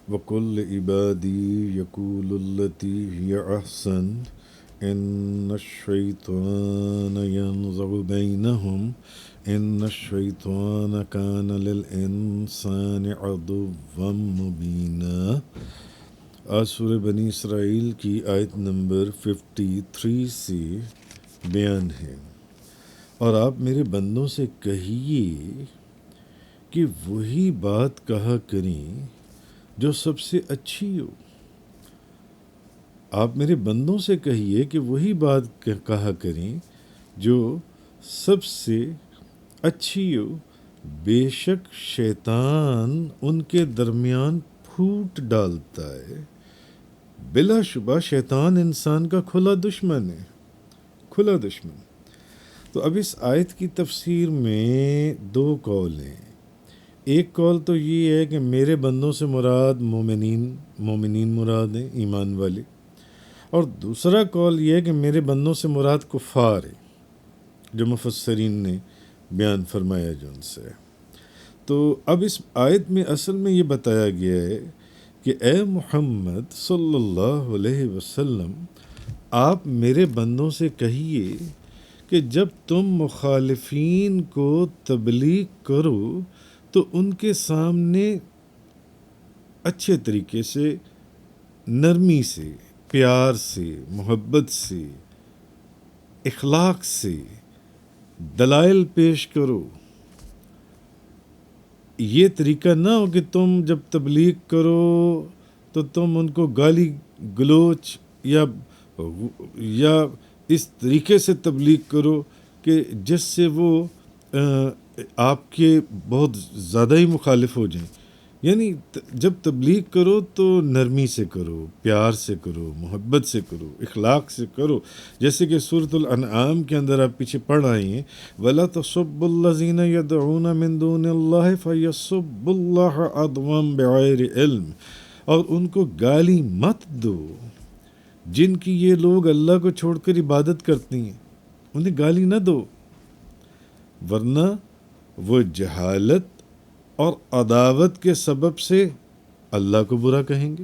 وَقُلْ لِعِبَادِي يَقُولُوا الَّتِي هِيَ أَحْسَنُ إِنَّ الشَّيْطَانَ يَنزَغُ بَيْنَهُمْ إِنَّ الشَّيْطَانَ كَانَ لِلْإِنسَانِ عَدُوًّا مُبِينًا۔ آج سورہ بنی اسرائیل کی آیت نمبر 53 سے بیان ہے۔ اور آپ میرے بندوں سے کہیے کہ وہی بات کہا کریں جو سب سے اچھی ہو۔ آپ میرے بندوں سے کہیے کہ وہی بات کہا کریں جو سب سے اچھی ہو، بے شک شیطان ان کے درمیان پھوٹ ڈالتا ہے۔ بلا شبہ شیطان انسان کا کھلا دشمن ہے، کھلا دشمن۔ تو اب اس آیت کی تفسیر میں دو قول ہیں۔ ایک قول تو یہ ہے کہ میرے بندوں سے مراد مومنین مراد ہیں، ایمان والے، اور دوسرا قول یہ ہے کہ میرے بندوں سے مراد کفار ہے، جو مفسرین نے بیان فرمایا جو ان سے۔ تو اب اس آیت میں اصل میں یہ بتایا گیا ہے کہ اے محمد صلی اللہ علیہ وسلم، آپ میرے بندوں سے کہیے کہ جب تم مخالفین کو تبلیغ کرو تو ان کے سامنے اچھے طریقے سے، نرمی سے، پیار سے، محبت سے، اخلاق سے دلائل پیش کرو۔ یہ طریقہ نہ ہو کہ تم جب تبلیغ کرو تو تم ان کو گالی گلوچ یا اس طریقے سے تبلیغ کرو کہ جس سے وہ آپ کے بہت زیادہ ہی مخالف ہو جائیں۔ یعنی جب تبلیغ کرو تو نرمی سے کرو، پیار سے کرو، محبت سے کرو، اخلاق سے کرو، جیسے کہ سورۃ الانعام کے اندر آپ پیچھے پڑھ آئے ہیں، وَلَا تَسُبُّوا الَّذِينَ يَدْعُونَ مِن دُونِ اللَّهِ فَيَسُبُّوا اللَّهَ عَدْوًا بِغَيْرِ علم، اور ان کو گالی مت دو جن کی یہ لوگ اللہ کو چھوڑ کر عبادت کرتی ہیں، انہیں گالی نہ دو، ورنہ وہ جہالت اور عداوت کے سبب سے اللہ کو برا کہیں گے۔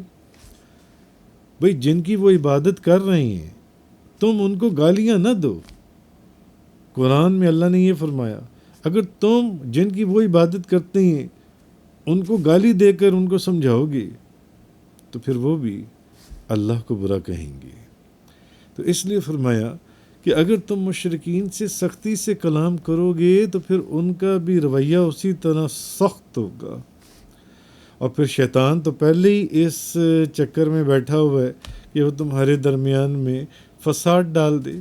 بھئی جن کی وہ عبادت کر رہے ہیں تم ان کو گالیاں نہ دو۔ قرآن میں اللہ نے یہ فرمایا، اگر تم جن کی وہ عبادت کرتے ہیں ان کو گالی دے کر ان کو سمجھاؤ گے تو پھر وہ بھی اللہ کو برا کہیں گے۔ تو اس لیے فرمایا کہ اگر تم مشرکین سے سختی سے کلام کرو گے تو پھر ان کا بھی رویہ اسی طرح سخت ہوگا، اور پھر شیطان تو پہلے ہی اس چکر میں بیٹھا ہوا ہے کہ وہ تمہارے درمیان میں فساد ڈال دے،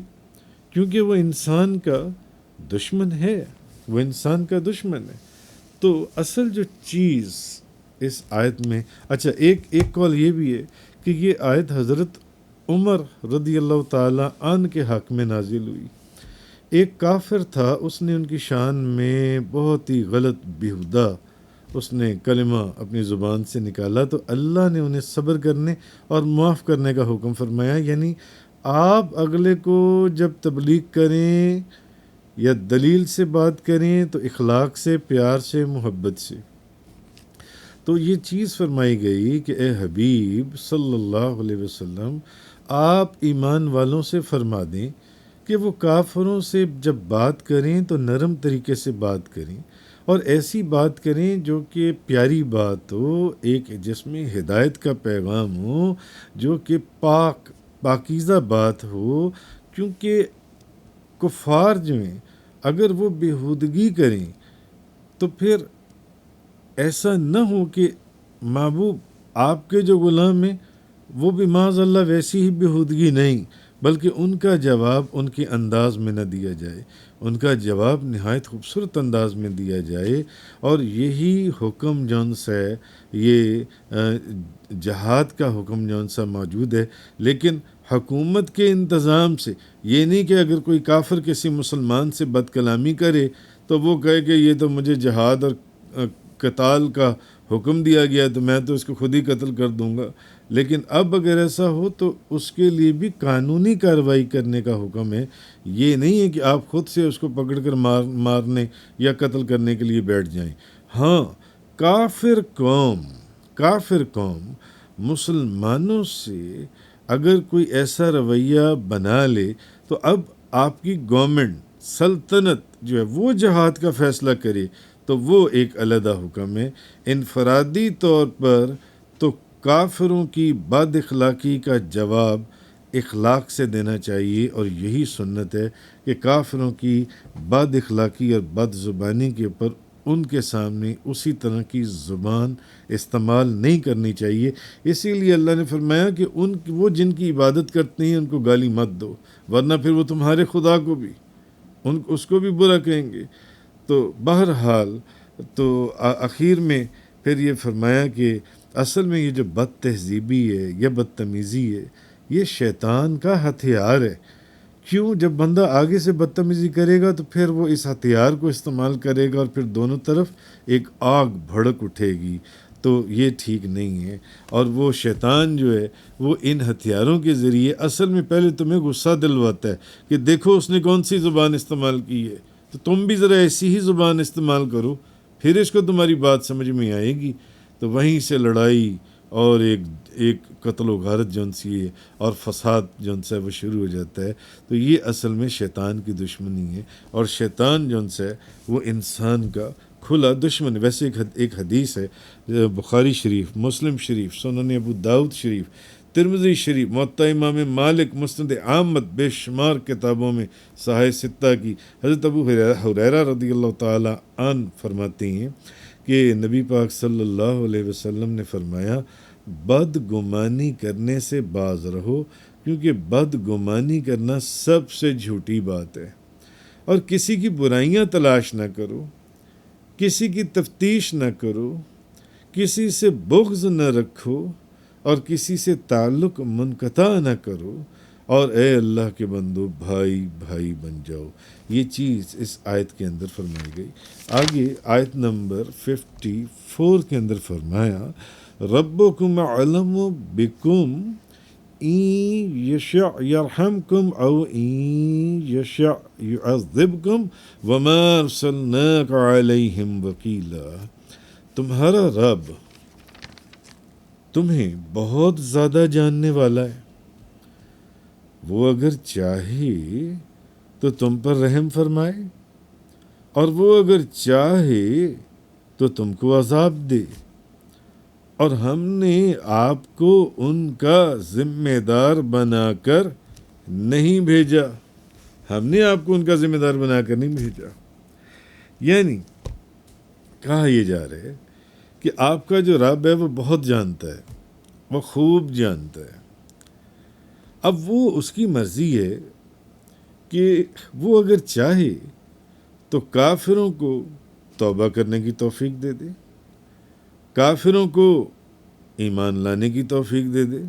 کیونکہ وہ انسان کا دشمن ہے، وہ انسان کا دشمن ہے۔ تو اصل جو چیز اس آیت میں، اچھا ایک قول یہ بھی ہے کہ یہ آیت حضرت عمر رضی اللہ تعالی عنہ کے حق میں نازل ہوئی۔ ایک کافر تھا، اس نے ان کی شان میں بہت ہی غلط بیہودہ اس نے کلمہ اپنی زبان سے نکالا، تو اللہ نے انہیں صبر کرنے اور معاف کرنے کا حکم فرمایا۔ یعنی آپ اگلے کو جب تبلیغ کریں یا دلیل سے بات کریں تو اخلاق سے، پیار سے، محبت سے۔ تو یہ چیز فرمائی گئی کہ اے حبیب صلی اللہ علیہ وسلم، آپ ایمان والوں سے فرما دیں کہ وہ کافروں سے جب بات کریں تو نرم طریقے سے بات کریں، اور ایسی بات کریں جو کہ پیاری بات ہو، ایک جس میں ہدایت کا پیغام ہو، جو کہ پاکیزہ بات ہو، کیونکہ کفار جو ہیں اگر وہ بیہودگی کریں تو پھر ایسا نہ ہو کہ محبوب آپ کے جو غلام ہیں وہ بھی معاذ اللہ ویسی ہی بیہودگی نہیں، بلکہ ان کا جواب ان کے انداز میں نہ دیا جائے، ان کا جواب نہایت خوبصورت انداز میں دیا جائے۔ اور یہی حکم جون سا ہے، یہ جہاد کا حکم جون سا موجود ہے، لیکن حکومت کے انتظام سے، یہ نہیں کہ اگر کوئی کافر کسی مسلمان سے بد کلامی کرے تو وہ کہے کہ یہ تو مجھے جہاد اور قتال کا حکم دیا گیا تو میں تو اس کو خود ہی قتل کر دوں گا۔ لیکن اب اگر ایسا ہو تو اس کے لیے بھی قانونی کارروائی کرنے کا حکم ہے۔ یہ نہیں ہے کہ آپ خود سے اس کو پکڑ کر مارنے یا قتل کرنے کے لیے بیٹھ جائیں۔ ہاں، کافر قوم مسلمانوں سے اگر کوئی ایسا رویہ بنا لے تو اب آپ کی گورنمنٹ سلطنت جو ہے وہ جہاد کا فیصلہ کرے تو وہ ایک علیحدہ حکم ہے. انفرادی طور پر تو کافروں کی بد اخلاقی کا جواب اخلاق سے دینا چاہیے، اور یہی سنت ہے کہ کافروں کی بد اخلاقی اور بد زبانی کے اوپر ان کے سامنے اسی طرح کی زبان استعمال نہیں کرنی چاہیے. اسی لیے اللہ نے فرمایا کہ وہ جن کی عبادت کرتے ہیں ان کو گالی مت دو، ورنہ پھر وہ تمہارے خدا کو بھی اس کو بھی برا کہیں گے. تو بہرحال تو اخیر میں پھر یہ فرمایا کہ اصل میں یہ جو بد تہذیبی ہے یا بدتمیزی ہے یہ شیطان کا ہتھیار ہے. کیوں؟ جب بندہ آگے سے بدتمیزی کرے گا تو پھر وہ اس ہتھیار کو استعمال کرے گا اور پھر دونوں طرف ایک آگ بھڑک اٹھے گی. تو یہ ٹھیک نہیں ہے. اور وہ شیطان جو ہے وہ ان ہتھیاروں کے ذریعے اصل میں پہلے تمہیں غصہ دلواتا ہے کہ دیکھو اس نے کون سی زبان استعمال کی ہے، تو تم بھی ذرا ایسی ہی زبان استعمال کرو، پھر اس کو تمہاری بات سمجھ میں آئے گی. تو وہیں سے لڑائی اور ایک قتل و غارت جون سی ہے اور فساد جون سا وہ شروع ہو جاتا ہے. تو یہ اصل میں شیطان کی دشمنی ہے، اور شیطان جون سا ہے وہ انسان کا کھلا دشمن ہے. ویسے ایک حدیث ہے بخاری شریف، مسلم شریف، سنن ابو داؤد شریف، ترمذی شریف، موطا امام مالک، مسند احمد، بے شمار کتابوں میں صحاح ستہ کی حضرت ابو ہریرہ رضی اللہ تعالی عنہ فرماتے ہیں کہ نبی پاک صلی اللہ علیہ وسلم نے فرمایا بد گمانی کرنے سے باز رہو، کیونکہ بد گمانی کرنا سب سے جھوٹی بات ہے. اور کسی کی برائیاں تلاش نہ کرو، کسی کی تفتیش نہ کرو، کسی سے بغض نہ رکھو، اور کسی سے تعلق منقطع نہ کرو، اور اے اللہ کے بندو بھائی بھائی بن جاؤ. یہ چیز اس آیت کے اندر فرمائی گئی. آگے آیت نمبر 54 کے اندر فرمایا ربکم علم بکم این یشع یرحمکم او این یشع یعذبکم وما ارسلناک علیہم وکیلا. تمہارا رب تمہیں بہت زیادہ جاننے والا ہے. وہ اگر چاہے تو تم پر رحم فرمائے، اور وہ اگر چاہے تو تم کو عذاب دے. اور ہم نے آپ کو ان کا ذمہ دار بنا کر نہیں بھیجا. ہم نے آپ کو ان کا ذمہ دار بنا کر نہیں بھیجا. یعنی کہا یہ جا رہا ہے کہ آپ کا جو رب ہے وہ بہت جانتا ہے، وہ خوب جانتا ہے. اب وہ اس کی مرضی ہے کہ وہ اگر چاہے تو کافروں کو توبہ کرنے کی توفیق دے دے، کافروں کو ایمان لانے کی توفیق دے دے.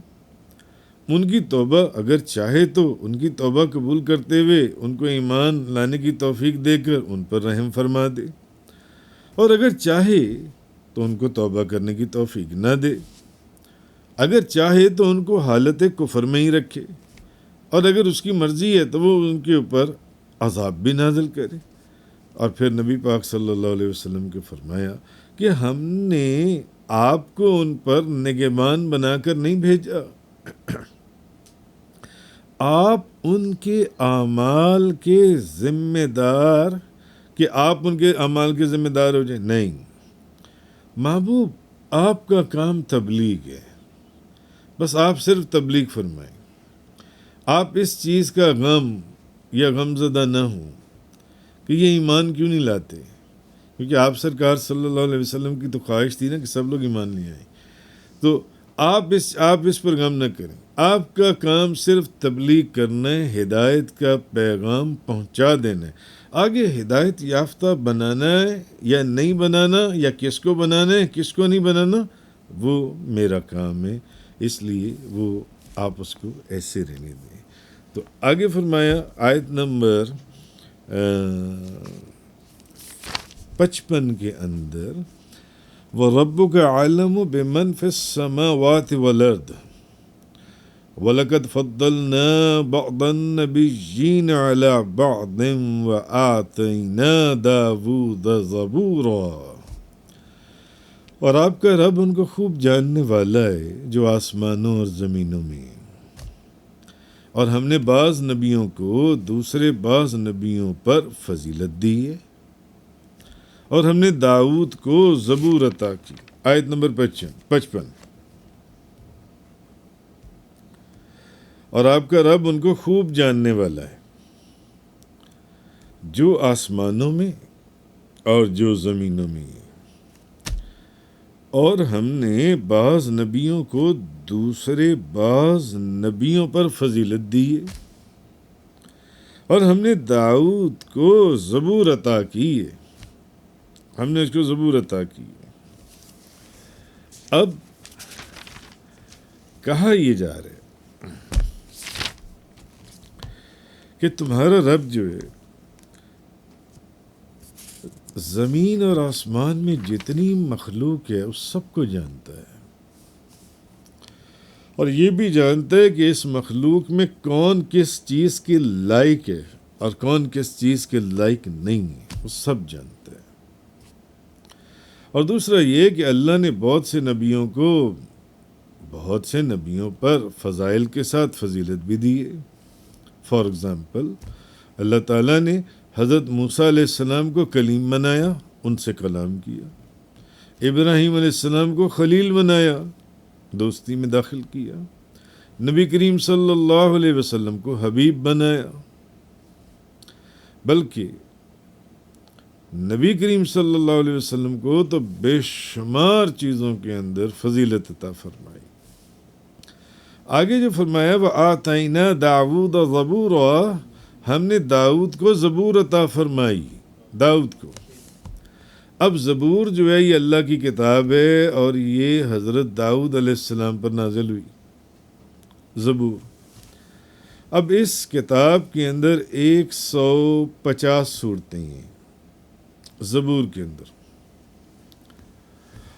ان کی توبہ اگر چاہے تو ان کی توبہ قبول کرتے ہوئے ان کو ایمان لانے کی توفیق دے کر ان پر رحم فرما دے، اور اگر چاہے تو ان کو توبہ کرنے کی توفیق نہ دے. اگر چاہے تو ان کو حالت کفر میں ہی رکھے، اور اگر اس کی مرضی ہے تو وہ ان کے اوپر عذاب بھی نازل کرے. اور پھر نبی پاک صلی اللہ علیہ وسلم کے فرمایا کہ ہم نے آپ کو ان پر نگہبان بنا کر نہیں بھیجا، آپ ان کے اعمال کے ذمہ دار، کہ آپ ان کے اعمال کے ذمہ دار ہو جائیں. نہیں، محبوب آپ کا کام تبلیغ ہے، بس آپ صرف تبلیغ فرمائیں. آپ اس چیز کا غم یا غمزدہ نہ ہوں کہ یہ ایمان کیوں نہیں لاتے، کیونکہ آپ سرکار صلی اللہ علیہ وسلم کی تو خواہش تھی نا کہ سب لوگ ایمان لے آئیں. تو آپ اس پر غم نہ کریں. آپ کا کام صرف تبلیغ کرنا ہے، ہدایت کا پیغام پہنچا دینا ہے. آگے ہدایت یافتہ بنانا ہے یا نہیں بنانا، یا کس کو بنانا ہے کس کو نہیں بنانا، وہ میرا کام ہے. اس لیے وہ آپ اس کو ایسے رہنے دیں. تو آگے فرمایا آیت نمبر 55 کے اندر وَرَبُّكَ أَعْلَمُ بِمَنْ فِي السَّمَاوَاتِ وَالْأَرْضِ وَلَقَدْ فَضَّلْنَا بَعْضَ النَّبِيِّينَ عَلَى بَعْضٍ وَآتَيْنَا دَاوُودَ زَبُورًا. اور آپ کا رب ان کو خوب جاننے والا ہے جو آسمانوں اور زمینوں میں ہیں۔ اور ہم نے بعض نبیوں کو دوسرے بعض نبیوں پر فضیلت دی ہے، اور ہم نے داؤد کو زبور عطا کی۔ آیت نمبر 55۔ اور آپ کا رب ان کو خوب جاننے والا ہے جو آسمانوں میں اور جو زمینوں میں ہے۔ اور ہم نے بعض نبیوں کو دوسرے بعض نبیوں پر فضیلت دی ہے، اور ہم نے داؤد کو زبور عطا کی ہے، ہم نے اس کو زبور عطا کی ہے۔ اب کہا یہ جا رہا ہے کہ تمہارا رب جو ہے زمین اور آسمان میں جتنی مخلوق ہے اس سب کو جانتا ہے، اور یہ بھی جانتا ہے کہ اس مخلوق میں کون کس چیز کے لائق ہے اور کون کس چیز کے لائق نہیں ہے، وہ سب جانتا ہے۔ اور دوسرا یہ کہ اللہ نے بہت سے نبیوں کو بہت سے نبیوں پر فضائل کے ساتھ فضیلت بھی دی ہے۔ فار ایگزامپل، اللہ تعالیٰ نے حضرت موسیٰ علیہ السلام کو کلیم بنایا، ان سے کلام کیا۔ ابراہیم علیہ السلام کو خلیل بنایا، دوستی میں داخل کیا۔ نبی کریم صلی اللہ علیہ وسلم کو حبیب بنایا، بلکہ نبی کریم صلی اللہ علیہ وسلم کو تو بے شمار چیزوں کے اندر فضیلت عطا فرمائی۔ آگے جو فرمایا وَآتَيْنَا دَاوُودَ زَبُورًا، ہم نے داؤد کو زبور عطا فرمائی، داؤد کو۔ اب زبور جو ہے یہ اللہ کی کتاب ہے، اور یہ حضرت داؤد علیہ السلام پر نازل ہوئی زبور۔ اب اس کتاب کے اندر 150 صورتیں ہیں زبور کے اندر،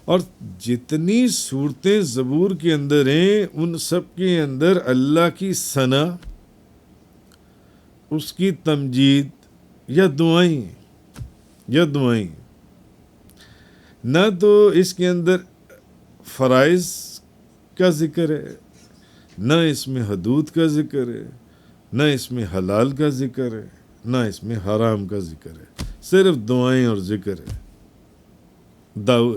اور جتنی صورتیں زبور کے اندر ہیں ان سب کے اندر اللہ کی ثنا، اس کی تمجید یا دعائیں نہ تو اس کے اندر فرائض کا ذکر ہے، نہ اس میں حدود کا ذکر ہے، نہ اس میں حلال کا ذکر ہے، نہ اس میں حرام کا ذکر ہے، صرف دعائیں اور ذکر ہے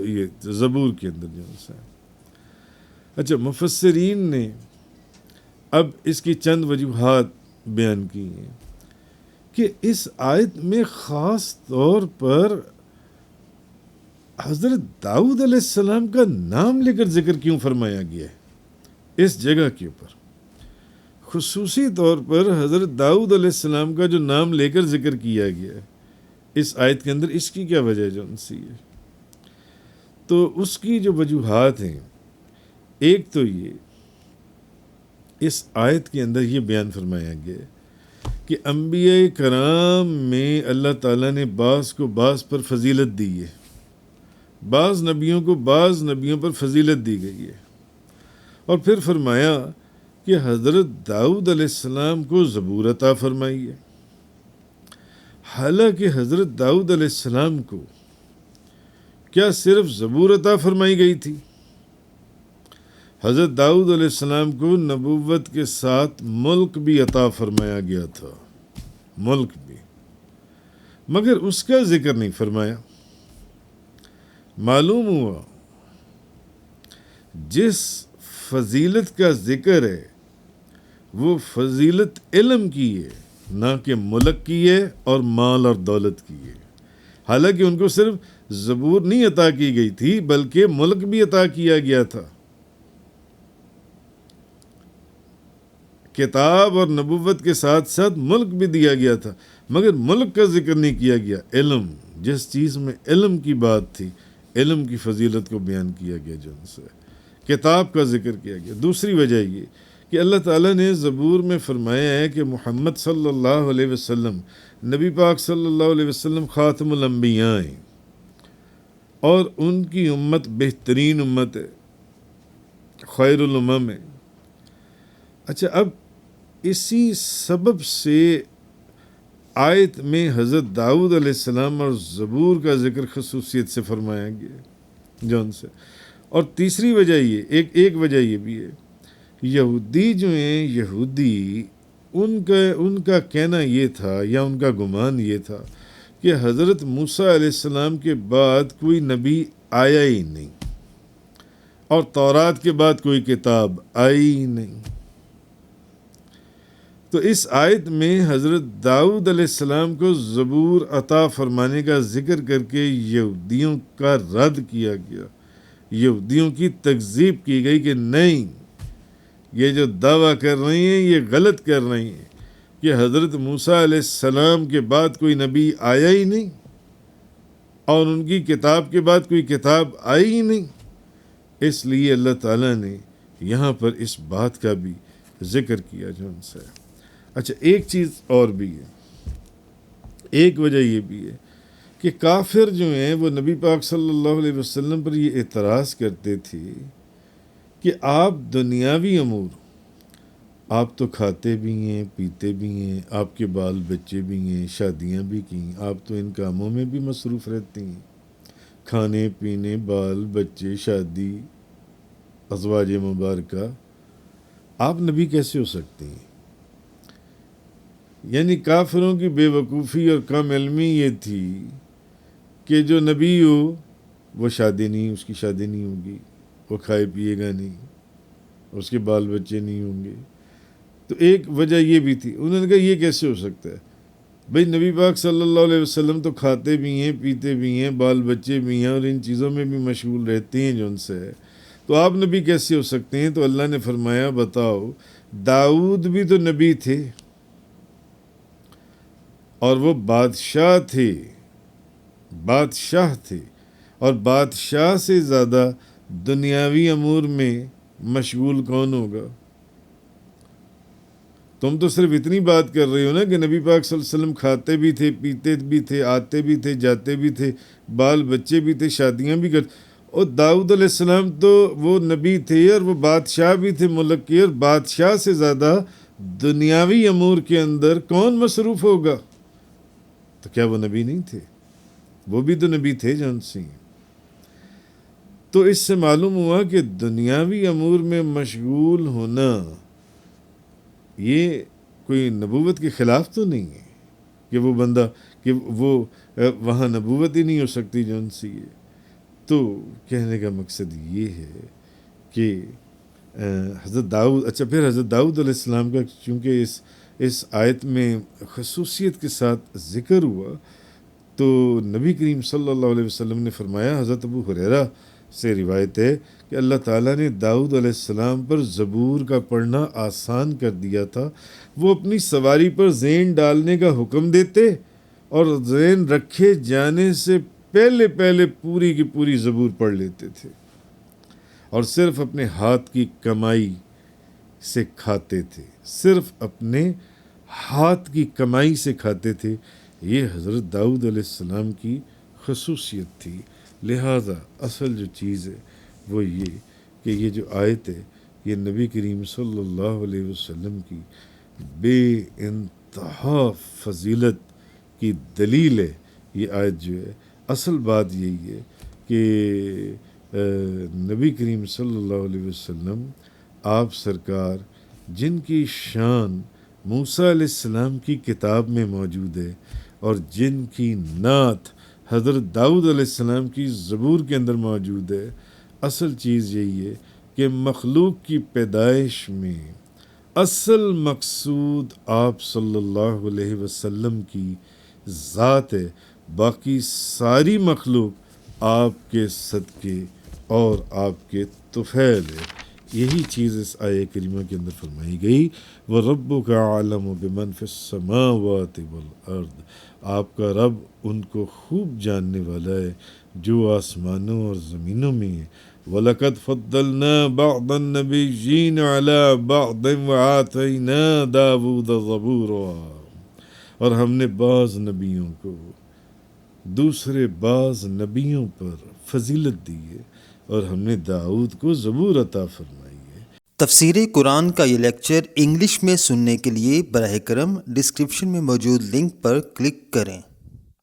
یہ زبور کے اندر جو ہے۔ اچھا، مفسرین نے اب اس کی چند وجوہات بیان کی ہیں کہ اس آیت میں خاص طور پر حضرت داؤد علیہ السلام کا نام لے کر ذکر کیوں فرمایا گیا ہے اس جگہ کے اوپر، خصوصی طور پر حضرت داؤد علیہ السلام کا جو نام لے کر ذکر کیا گیا ہے اس آیت کے اندر، اس کی کیا وجہ جو ان سی ہے؟ تو اس کی جو وجوہات ہیں، ایک تو یہ اس آیت کے اندر یہ بیان فرمایا گیا کہ انبیاء کرام میں اللہ تعالیٰ نے بعض کو بعض پر فضیلت دی ہے، بعض نبیوں کو بعض نبیوں پر فضیلت دی گئی ہے، اور پھر فرمایا کہ حضرت داؤد علیہ السلام کو زبور عطا فرمائی ہے۔ حالانکہ حضرت داؤد علیہ السلام کو کیا صرف زبور عطا فرمائی گئی تھی؟ حضرت داؤد علیہ السلام کو نبوت کے ساتھ ملک بھی عطا فرمایا گیا تھا، ملک بھی، مگر اس کا ذکر نہیں فرمایا۔ معلوم ہوا جس فضیلت کا ذکر ہے وہ فضیلت علم کی ہے، نہ کہ ملک کی ہے اور مال اور دولت کی ہے۔ حالانکہ ان کو صرف زبور نہیں عطا کی گئی تھی بلکہ ملک بھی عطا کیا گیا تھا، کتاب اور نبوت کے ساتھ ساتھ ملک بھی دیا گیا تھا، مگر ملک کا ذکر نہیں کیا گیا۔ علم، جس چیز میں علم کی بات تھی، علم کی فضیلت کو بیان کیا گیا، جو ان سے کتاب کا ذکر کیا گیا۔ دوسری وجہ یہ کہ اللہ تعالیٰ نے زبور میں فرمایا ہے کہ محمد صلی اللہ علیہ وسلم، نبی پاک صلی اللہ علیہ وسلم خاتم الانبیاء ہیں، اور ان کی امت بہترین امت ہے، خیر الامم ہے۔ اچھا، اب اسی سبب سے آیت میں حضرت داؤد علیہ السلام اور زبور کا ذکر خصوصیت سے فرمایا گیا۔ جون سے. اور تیسری وجہ یہ ایک وجہ یہ بھی ہے، یہودی جو ہیں، یہودی ان کا کہنا یہ تھا یا ان کا گمان یہ تھا کہ حضرت موسیٰ علیہ السلام کے بعد کوئی نبی آیا ہی نہیں، اور تورات کے بعد کوئی کتاب آئی ہی نہیں. تو اس آیت میں حضرت داؤد علیہ السلام کو زبور عطا فرمانے کا ذکر کر کے یہودیوں کا رد کیا گیا، یہودیوں کی تکذیب کی گئی کہ نہیں، یہ جو دعویٰ کر رہی ہیں یہ غلط کر رہی ہیں کہ حضرت موسیٰ علیہ السلام کے بعد کوئی نبی آیا ہی نہیں، اور ان کی کتاب کے بعد کوئی کتاب آئی ہی نہیں. اس لیے اللہ تعالیٰ نے یہاں پر اس بات کا بھی ذکر کیا جو ان سے. اچھا، ایک چیز اور بھی ہے، ایک وجہ یہ بھی ہے کہ کافر جو ہیں وہ نبی پاک صلی اللہ علیہ وسلم پر یہ اعتراض کرتے تھے کہ آپ دنیاوی امور، آپ تو کھاتے بھی ہیں، پیتے بھی ہیں، آپ کے بال بچے بھی ہیں، شادیاں بھی کی، آپ تو ان کاموں میں بھی مصروف رہتی ہیں، کھانے پینے، بال بچے، شادی، ازواج مبارکہ، آپ نبی کیسے ہو سکتے ہیں؟ یعنی کافروں کی بے وقوفی اور کم علمی یہ تھی کہ جو نبی ہو وہ شادی نہیں، اس کی شادی نہیں ہوگی، وہ کھائے پیے گا نہیں، اس کے بال بچے نہیں ہوں گے. تو ایک وجہ یہ بھی تھی. انہوں نے کہا یہ کیسے ہو سکتا ہے؟ بھئی نبی پاک صلی اللہ علیہ وسلم تو کھاتے بھی ہیں، پیتے بھی ہیں، بال بچے بھی ہیں، اور ان چیزوں میں بھی مشغول رہتے ہیں جو ان سے ہے، تو آپ نبی کیسے ہو سکتے ہیں؟ تو اللہ نے فرمایا بتاؤ، داؤد بھی تو نبی تھے، اور وہ بادشاہ تھے، اور بادشاہ سے زیادہ دنیاوی امور میں مشغول کون ہوگا؟ تم تو صرف اتنی بات کر رہے ہو نا کہ نبی پاک صلی اللہ علیہ وسلم کھاتے بھی تھے، پیتے بھی تھے، آتے بھی تھے، جاتے بھی تھے، بال بچے بھی تھے، شادیاں بھی کرتے. اور داؤد علیہ السلام تو وہ نبی تھے اور وہ بادشاہ بھی تھے ملک کے، اور بادشاہ سے زیادہ دنیاوی امور کے اندر کون مصروف ہوگا؟ تو کیا وہ نبی نہیں تھے؟ وہ بھی تو نبی تھے جون سی. تو اس سے معلوم ہوا کہ دنیاوی امور میں مشغول ہونا یہ کوئی نبوت کے خلاف تو نہیں ہے کہ وہ بندہ کہ وہ وہاں نبوت ہی نہیں ہو سکتی جون سی ہے. تو کہنے کا مقصد یہ ہے کہ حضرت داؤد، اچھا پھر حضرت داؤد علیہ السلام کا چونکہ اس آیت میں خصوصیت کے ساتھ ذکر ہوا، تو نبی کریم صلی اللہ علیہ وسلم نے فرمایا، حضرت ابو ہریرہ سے روایت ہے کہ اللہ تعالیٰ نے داؤد علیہ السلام پر زبور کا پڑھنا آسان کر دیا تھا. وہ اپنی سواری پر زین ڈالنے کا حکم دیتے اور زین رکھے جانے سے پہلے پوری کی پوری زبور پڑھ لیتے تھے، اور صرف اپنے ہاتھ کی کمائی سے کھاتے تھے، صرف اپنے ہاتھ کی کمائی سے کھاتے تھے. یہ حضرت داؤد علیہ السلام کی خصوصیت تھی. لہٰذا اصل جو چیز ہے وہ یہ کہ یہ جو آیت ہے یہ نبی کریم صلی اللہ علیہ وسلم کی بے انتہا فضیلت کی دلیل ہے. یہ آیت جو ہے، اصل بات یہی ہے کہ نبی کریم صلی اللہ علیہ وسلم آپ سرکار جن کی شان موسیٰ علیہ السلام کی کتاب میں موجود ہے اور جن کی نعت حضرت داؤد علیہ السلام کی زبور کے اندر موجود ہے، اصل چیز یہی ہے کہ مخلوق کی پیدائش میں اصل مقصود آپ صلی اللہ علیہ وسلم کی ذات ہے، باقی ساری مخلوق آپ کے صدقے اور آپ کے طفیل ہے. یہی چیز اس آیہ کریمہ کے اندر فرمائی گئی، وَرَبُّكَ أَعْلَمُ بِمَنْ فِي السَّمَاوَاتِ وَالْأَرْضِ. آپ کا رب ان کو خوب جاننے والا ہے جو آسمانوں اور زمینوں میں ہے. وَلَقَدْ فَضَّلْنَا بَعْضَ النَّبِيِّينَ عَلَى بَعْضٍ وَآتَيْنَا دَاوُودَ زَبُورًا. اور ہم نے بعض نبیوں کو دوسرے بعض نبیوں پر فضیلت دی ہے، اور ہم نے داؤد کو زبور عطا فرمائی ہے. تفسیر قرآن کا یہ لیکچر انگلش میں سننے کے لیے براہ کرم ڈسکرپشن میں موجود لنک پر کلک کریں.